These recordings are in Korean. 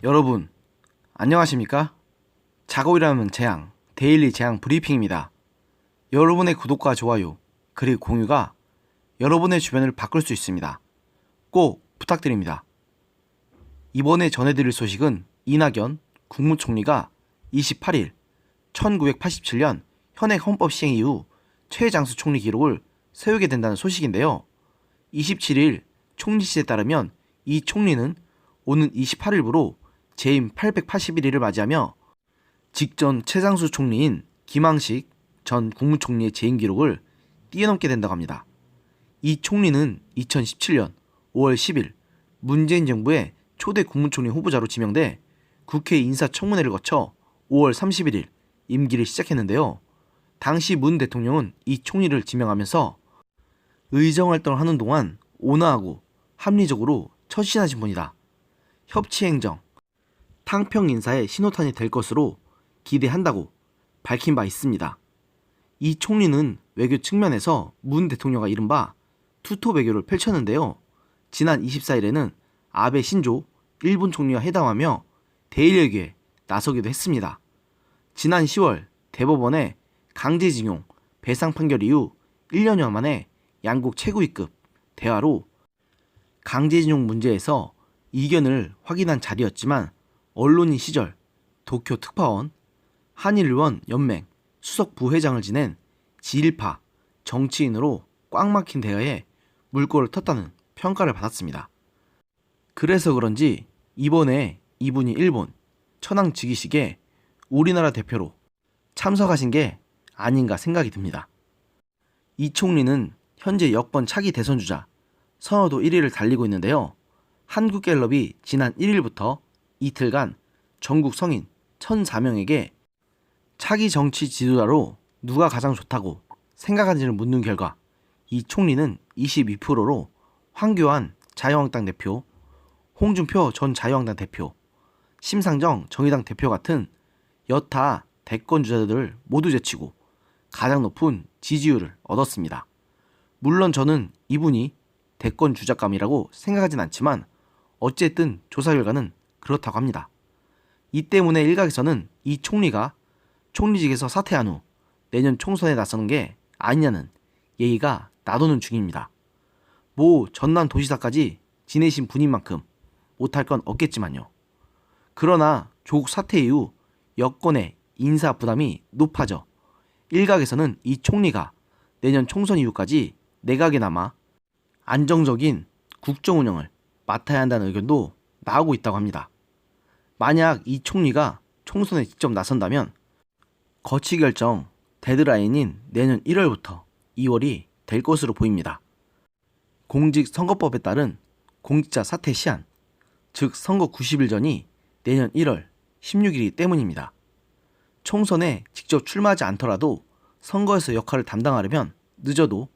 여러분, 안녕하십니까? 자고 일하는 재앙, 데일리 재앙 브리핑입니다. 여러분의 구독과 좋아요, 그리고 공유가 여러분의 주변을 바꿀 수 있습니다. 꼭 부탁드립니다. 이번에 전해드릴 소식은 이낙연 국무총리가 28일 1987년 현행 헌법 시행 이후 최장수 총리 기록을 세우게 된다는 소식인데요. 27일 총리실에 따르면 이 총리는 오는 28일부로 재임 881일을 맞이하며 직전 최장수 총리인 김황식 전 국무총리의 재임 기록을 뛰어넘게 된다고 합니다. 이 총리는 2017년 5월 10일 문재인 정부의 초대 국무총리 후보자로 지명돼 국회 인사청문회를 거쳐 5월 31일 임기를 시작했는데요. 당시 문 대통령은 이 총리를 지명하면서 의정활동을 하는 동안 온화하고 합리적으로 처신하신 분이다. 협치행정, 탕평인사의 신호탄이 될 것으로 기대한다고 밝힌 바 있습니다. 이 총리는 외교 측면에서 문 대통령과 이른바 투토 외교를 펼쳤는데요. 지난 24일에는 아베 신조 일본 총리와 회담하며 대일 외교에 나서기도 했습니다. 지난 10월 대법원의 강제징용 배상 판결 이후 1년여 만에 양국 최고위급 대화로 강제징용 문제에서 이견을 확인한 자리였지만 언론인 시절 도쿄 특파원, 한일의원 연맹 수석 부회장을 지낸 지일파 정치인으로 꽉 막힌 대화에 물꼬를 텄다는 평가를 받았습니다. 그래서 그런지 이번에 이분이 일본 천황 즉위식에 우리나라 대표로 참석하신 게 아닌가 생각이 듭니다. 이 총리는 현재 여권 차기 대선주자 선호도 1위를 달리고 있는데요. 한국갤럽이 지난 1일부터 이틀간 전국 성인 1,004명에게 차기 정치 지도자로 누가 가장 좋다고 생각하는지를 묻는 결과 이 총리는 22%로 황교안 자유한국당 대표, 홍준표 전 자유한국당 대표, 심상정 정의당 대표 같은 여타 대권 주자들을 모두 제치고 가장 높은 지지율을 얻었습니다. 물론 저는 이분이 대권 주자감이라고 생각하진 않지만 어쨌든 조사 결과는 그렇다고 합니다. 이 때문에 일각에서는 이 총리가 총리직에서 사퇴한 후 내년 총선에 나서는 게 아니냐는 얘기가 나도는 중입니다. 뭐 전남 도지사까지 지내신 분인 만큼 못할 건 없겠지만요. 그러나 조국 사퇴 이후 여권의 인사 부담이 높아져 일각에서는 이 총리가 내년 총선 이후까지 내각에 남아 안정적인 국정 운영을 맡아야 한다는 의견도 나오고 있다고 합니다. 만약 이 총리가 총선에 직접 나선다면 거치 결정 데드라인인 내년 1월부터 2월이 될 것으로 보입니다. 공직선거법에 따른 공직자 사퇴 시한, 즉 선거 90일 전이 내년 1월 16일이기 때문입니다. 총선에 직접 출마하지 않더라도 선거에서 역할을 담당하려면 늦어도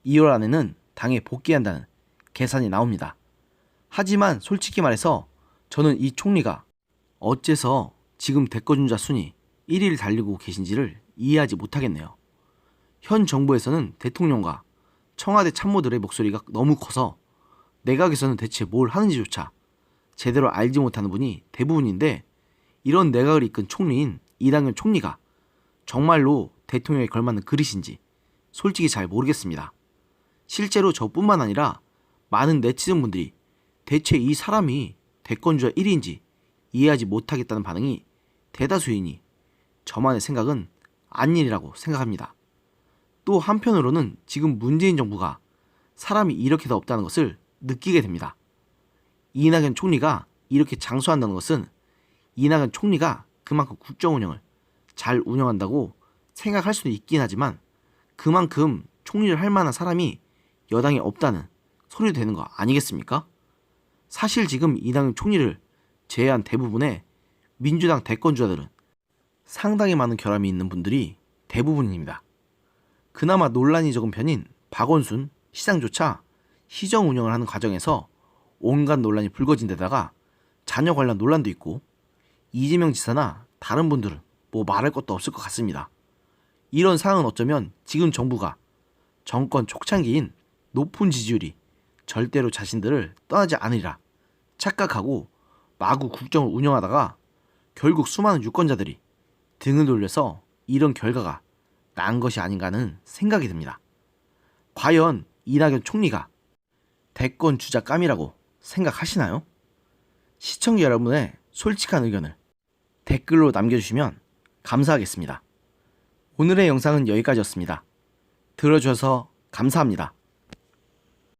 2월 안에는 당에 복귀한다는 계산이 나옵니다. 하지만 솔직히 말해서 저는 이 총리가 어째서 지금 대권주자 순위 1위를 달리고 계신지를 이해하지 못하겠네요. 현 정부에서는 대통령과 청와대 참모들의 목소리가 너무 커서 내각에서는 대체 뭘 하는지조차 제대로 알지 못하는 분이 대부분인데 이런 내각을 이끈 총리인 이낙연 총리가 정말로 대통령에 걸맞는 그릇인지 솔직히 잘 모르겠습니다. 실제로 저뿐만 아니라 많은 네티즌분들이 대체 이 사람이 대권주자 1위인지 이해하지 못하겠다는 반응이 대다수이니 저만의 생각은 아니라고 생각합니다. 또 한편으로는 지금 문재인 정부가 사람이 이렇게 더 없다는 것을 느끼게 됩니다. 이낙연 총리가 이렇게 장수한다는 것은 이낙연 총리가 그만큼 국정 운영을 잘 운영한다고 생각할 수는 있긴 하지만 그만큼 총리를 할 만한 사람이 여당에 없다는 소리도 되는 거 아니겠습니까? 사실 지금 이낙연 총리를 제외한 대부분의 민주당 대권주자들은 상당히 많은 결함이 있는 분들이 대부분입니다. 그나마 논란이 적은 편인 박원순 시장조차 시정 운영을 하는 과정에서 온갖 논란이 불거진 데다가 자녀 관련 논란도 있고 이재명 지사나 다른 분들은 뭐 말할 것도 없을 것 같습니다. 이런 상황은 어쩌면 지금 정부가 정권 초창기인 높은 지지율이 절대로 자신들을 떠나지 않으리라 착각하고 마구 국정을 운영하다가 결국 수많은 유권자들이 등을 돌려서 이런 결과가 난 것이 아닌가 하는 생각이 듭니다. 과연 이낙연 총리가 대권 주자감이라고 생각하시나요? 시청자 여러분의 솔직한 의견을 댓글로 남겨주시면 감사하겠습니다. 오늘의 영상은 여기까지였습니다. 들어주셔서 감사합니다.